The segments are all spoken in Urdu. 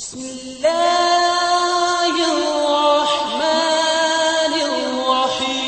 بسم الله الرحمن الرحيم.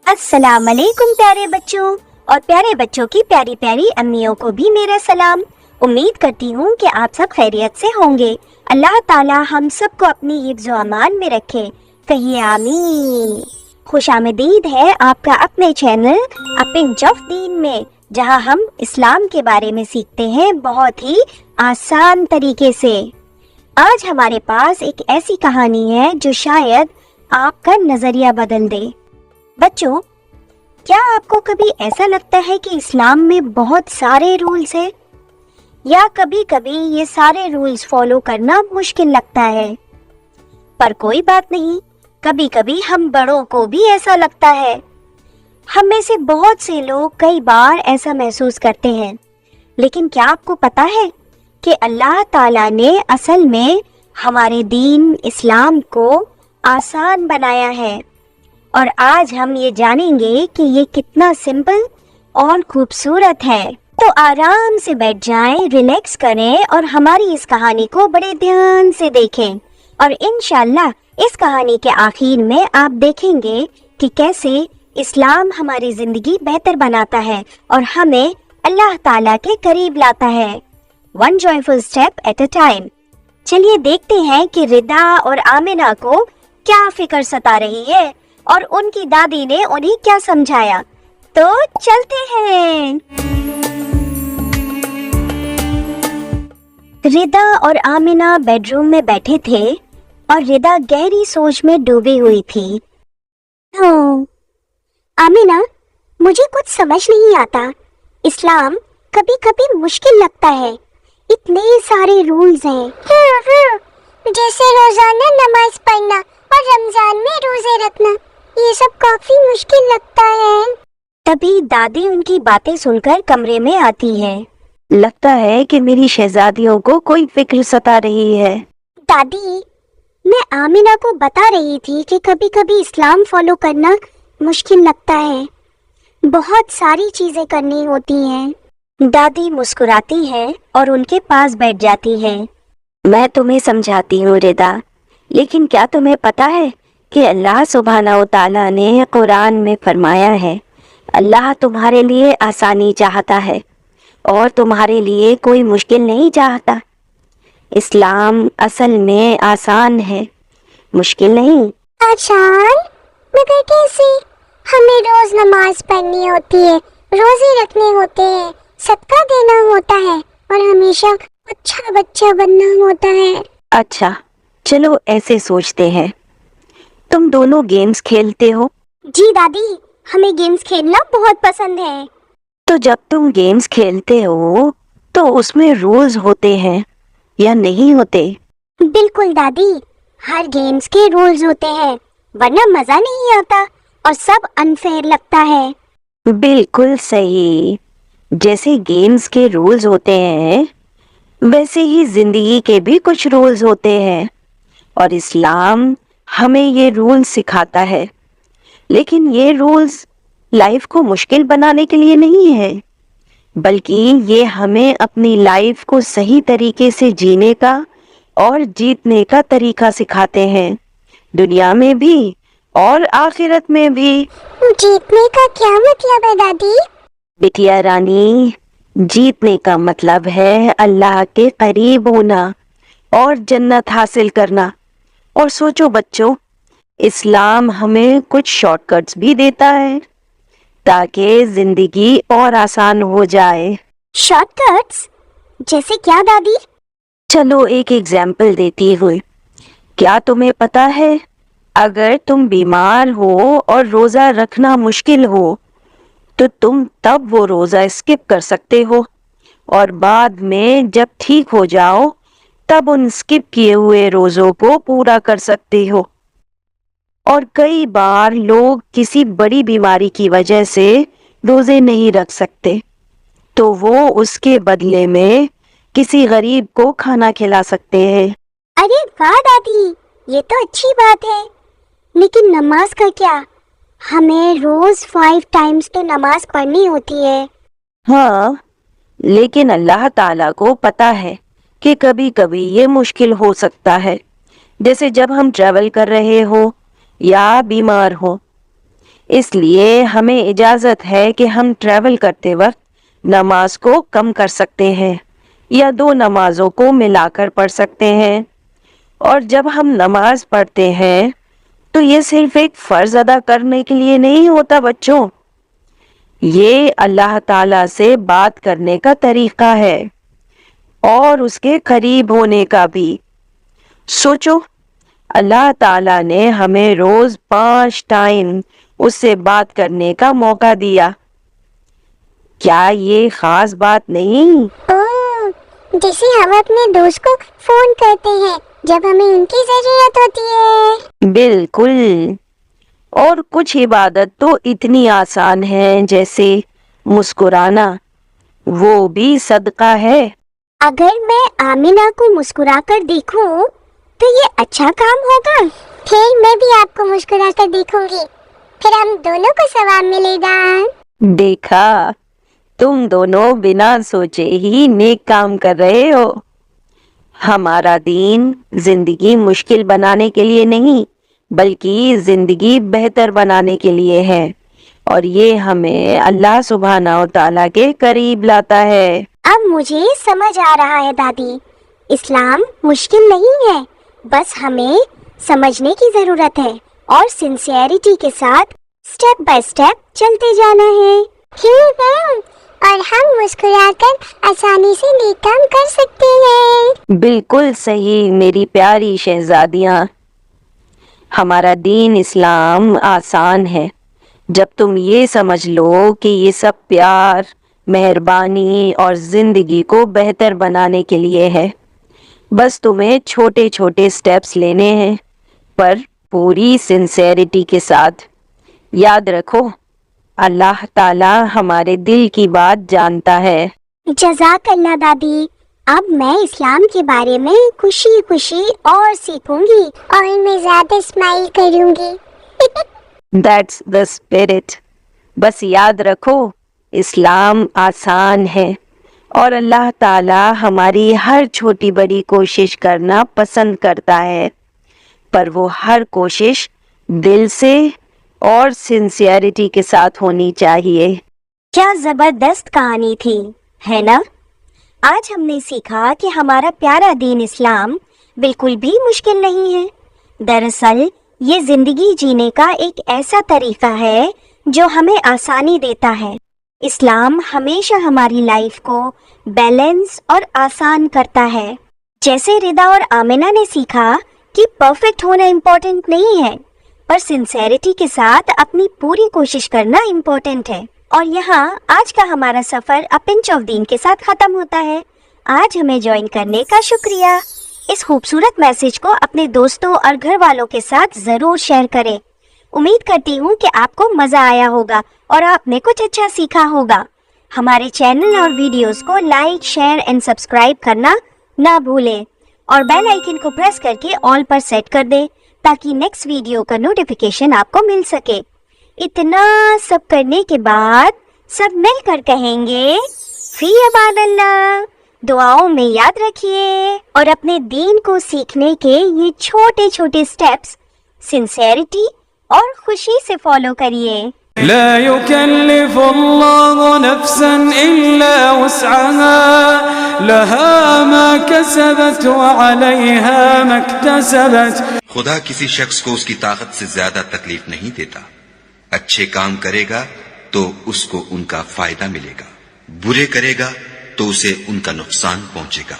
السلام علیکم پیارے بچوں اور پیارے بچوں کی پیاری پیاری امیوں کو بھی میرا سلام۔ امید کرتی ہوں کہ آپ سب خیریت سے ہوں گے۔ اللہ تعالی ہم سب کو اپنی حفظ و امان میں رکھے، کہیے آمین۔ خوش آمدید ہے آپ کا اپنے چینل اے پنچ آف دین میں، جہاں ہم اسلام کے بارے میں سیکھتے ہیں بہت ہی آسان طریقے سے۔ آج ہمارے پاس ایک ایسی کہانی ہے جو شاید آپ کا نظریہ بدل دے۔ بچوں، کیا آپ کو کبھی ایسا لگتا ہے کہ اسلام میں بہت سارے رولز ہیں، یا کبھی کبھی یہ سارے رولز فالو کرنا مشکل لگتا ہے؟ پر کوئی بات نہیں، کبھی کبھی ہم بڑوں کو بھی ایسا لگتا ہے۔ ہم میں سے بہت سے لوگ کئی بار ایسا محسوس کرتے ہیں، لیکن کیا آپ کو پتا ہے کہ اللہ تعالیٰ نے اصل میں ہمارے دین اسلام کو آسان بنایا ہے؟ اور آج ہم یہ جانیں گے کہ یہ کتنا سمپل اور خوبصورت ہے۔ تو آرام سے بیٹھ جائیں، ریلیکس کریں اور ہماری اس کہانی کو بڑے دھیان سے دیکھیں، اور انشاءاللہ اس کہانی کے آخر میں آپ دیکھیں گے کہ کیسے اسلام ہماری زندگی بہتر بناتا ہے اور ہمیں اللہ تعالیٰ کے قریب لاتا ہے۔ One joyful step at a time. چلیے دیکھتے ہیں کہ ردا اور آمنہ کو کیا فکر ستا رہی ہے اور ان کی دادی نے انہیں کیا سمجھایا۔ تو چلتے ہیں۔ ردا اور آمنہ بیڈ روم میں بیٹھے تھے اور ردا گہری سوچ میں ڈوبی ہوئی تھی۔ آمنہ، مجھے کچھ سمجھ نہیں آتا۔ اسلام کبھی کبھی مشکل لگتا ہے، اتنے سارے رولز ہیں، جیسے روزانہ نماز پڑھنا اور رمضان میں روزے رکھنا، یہ سب کافی مشکل لگتا ہے۔ تبھی دادی ان کی باتیں سن کر کمرے میں آتی ہے۔ لگتا ہے کہ میری شہزادیوں کو کوئی فکر ستا رہی ہے۔ دادی، میں آمنہ کو بتا رہی تھی کہ کبھی کبھی اسلام فالو کرنا مشکل لگتا ہے، بہت ساری چیزیں کرنی ہوتی ہیں۔ دادی مسکراتی ہے اور ان کے پاس بیٹھ جاتی ہے۔ میں تمہیں سمجھاتی ہوں ردا، لیکن کیا تمہیں پتا ہے کہ اللہ سبحانہ و تعالیٰ نے قرآن میں فرمایا ہے، اللہ تمہارے لیے آسانی چاہتا ہے اور تمہارے لیے کوئی مشکل نہیں چاہتا۔ اسلام اصل میں آسان ہے، مشکل نہیں۔ آسان؟ مگر کیسے؟ ہمیں روز نماز پڑھنی ہوتی ہے، روزے رکھنے ہوتے ہیں، صدقہ دینا ہوتا ہے اور ہمیشہ اچھا بچہ بننا ہوتا ہے۔ اچھا چلو ایسے سوچتے ہیں، تم دونوں گیمز کھیلتے ہو؟ جی دادی، ہمیں گیمز کھیلنا بہت پسند ہے۔ تو جب تم گیمز کھیلتے ہو تو اس میں رولز ہوتے ہیں یا نہیں ہوتے؟ بالکل دادی، ہر گیمز کے رولز ہوتے ہیں، ورنہ مزہ نہیں آتا اور سب انفیئر لگتا ہے۔ بالکل صحیح، جیسے گیمز کے رولز ہوتے ہیں ویسے ہی زندگی کے بھی کچھ رولز ہوتے ہیں، اور اسلام ہمیں یہ رولز سکھاتا ہے، لیکن یہ رولز لائف کو مشکل بنانے کے لیے نہیں ہے، بلکہ یہ ہمیں اپنی لائف کو صحیح طریقے سے جینے کا اور جیتنے کا طریقہ سکھاتے ہیں، دنیا میں بھی اور آخرت میں بھی۔ جیتنے کا کیا مطلب ہے دادی؟ بٹیا رانی، جیتنے کا مطلب ہے اللہ کے قریب ہونا اور جنت حاصل کرنا۔ اور سوچو بچوں، اسلام ہمیں کچھ شارٹ کٹس بھی دیتا ہے تاکہ زندگی اور آسان ہو جائے۔ Short cuts? جیسے کیا دادی؟ چلو ایک ایگزامپل دیتی ہوئی، کیا تمہیں پتا ہے اگر تم بیمار ہو اور روزہ رکھنا مشکل ہو تو تم تب وہ روزہ اسکپ کر سکتے ہو، اور بعد میں جب ٹھیک ہو جاؤ تب ان اسکپ کیے ہوئے روزوں کو پورا کر سکتے ہو۔ اور کئی بار لوگ کسی بڑی بیماری کی وجہ سے روزے نہیں رکھ سکتے تو وہ اس کے بدلے میں کسی غریب کو کھانا کھلا سکتے ہیں۔ ارے واہ دادی، یہ تو اچھی بات ہے، لیکن نماز کا کیا؟ ہمیں روز 5 ٹائمز تو نماز پڑھنی ہوتی ہے۔ ہاں، لیکن اللہ تعالیٰ کو پتا ہے کہ کبھی کبھی یہ مشکل ہو سکتا ہے، جیسے جب ہم ٹریول کر رہے ہو یا بیمار ہو۔ اس لیے ہمیں اجازت ہے کہ ہم ٹریول کرتے وقت نماز کو کم کر سکتے ہیں یا 2 نمازوں کو ملا کر پڑھ سکتے ہیں۔ اور جب ہم نماز پڑھتے ہیں تو یہ صرف ایک فرض ادا کرنے کے لیے نہیں ہوتا بچوں، یہ اللہ تعالیٰ سے بات کرنے کا طریقہ ہے اور اس کے قریب ہونے کا بھی۔ سوچو، اللہ تعالیٰ نے ہمیں روز 5 ٹائم اس سے بات کرنے کا موقع دیا، کیا یہ خاص بات نہیں؟ جیسے ہم اپنے دوست کو فون کرتے ہیں جب ہمیں ان کی ضرورت ہوتی ہے۔ بالکل، اور کچھ عبادت تو اتنی آسان ہے جیسے مسکرانا، وہ بھی صدقہ ہے۔ اگر میں آمینہ کو مسکرا کر دیکھوں تو یہ اچھا کام ہوگا؟ پھر میں بھی آپ کو مسکرا کر دیکھوں گی، پھر ہم دونوں کو ثواب ملے گا۔ دیکھا، تم دونوں بنا سوچے ہی نیک کام کر رہے ہو۔ ہمارا دین زندگی مشکل بنانے کے لیے نہیں بلکہ زندگی بہتر بنانے کے لیے ہے، اور یہ ہمیں اللہ سبحانہ و تعالیٰ کے قریب لاتا ہے۔ اب مجھے سمجھ آ رہا ہے دادی، اسلام مشکل نہیں ہے، بس ہمیں سمجھنے کی ضرورت ہے اور سنسیئرٹی کے ساتھ سٹیپ بائی سٹیپ چلتے جانا ہے۔ اور ہم مسکرا کر آسانی سے نیک کام کر سکتے ہیں۔ بالکل صحیح میری پیاری شہزادیاں، ہمارا دین اسلام آسان ہے جب تم یہ سمجھ لو کہ یہ سب پیار، مہربانی اور زندگی کو بہتر بنانے کے لیے ہے۔ بس تمہیں چھوٹے چھوٹے سٹیپس لینے ہیں، پر پوری سنسیئرٹی کے ساتھ۔ یاد رکھو، اللہ تعالیٰ ہمارے دل کی بات جانتا ہے۔ جزاک اللہ دادی، اب میں اسلام کے بارے میں خوشی خوشی اور سیکھوں گی اور میں زیادہ اسمائل کروں گی۔ That's the spirit۔ بس یاد رکھو، اسلام آسان ہے اور اللہ تعالیٰ ہماری ہر چھوٹی بڑی کوشش کرنا پسند کرتا ہے، پر وہ ہر کوشش دل سے اور سنسیئرٹی کے ساتھ ہونی چاہیے۔ کیا زبردست کہانی تھی، ہے نا؟ آج ہم نے سیکھا کہ ہمارا پیارا دین اسلام بالکل بھی مشکل نہیں ہے۔ دراصل یہ زندگی جینے کا ایک ایسا طریقہ ہے جو ہمیں آسانی دیتا ہے۔ اسلام ہمیشہ ہماری لائف کو بیلنس اور آسان کرتا ہے۔ جیسے ردا اور آمینہ نے سیکھا کہ پرفیکٹ ہونا امپورٹنٹ نہیں ہے، پر سنسیئرٹی کے ساتھ اپنی پوری کوشش کرنا امپورٹنٹ ہے۔ اور یہاں آج کا ہمارا سفر پنچ آف دین کے ساتھ ختم ہوتا ہے۔ آج ہمیں جوائن کرنے کا شکریہ۔ اس خوبصورت میسج کو اپنے دوستوں اور گھر والوں کے ساتھ ضرور شیئر کریں۔ امید کرتی ہوں کہ آپ کو مزہ آیا ہوگا اور آپ نے کچھ اچھا سیکھا ہوگا۔ ہمارے چینل اور ویڈیوز کو لائک، شیئر اینڈ سبسکرائب کرنا نہ بھولیں، اور بیل آئیکن کو پریس کر کے آل پر سیٹ کر دیں تاکہ نیکسٹ ویڈیو کا نوٹیفیکیشن آپ کو مل سکے۔ اتنا سب کرنے کے بعد سب مل کر کہیں گے فی امان اللہ۔ دعاؤں میں یاد رکھیے اور اپنے دین کو سیکھنے کے یہ چھوٹے چھوٹے سٹیپس سنسیئرٹی اور خوشی سے فالو کریے۔ لا يكلف الله نفسا إلا وسعها لها ما كسبت وعليها ما اكتسبت۔ خدا کسی شخص کو اس کی طاقت سے زیادہ تکلیف نہیں دیتا۔ اچھے کام کرے گا تو اس کو ان کا فائدہ ملے گا، برے کرے گا تو اسے ان کا نقصان پہنچے گا۔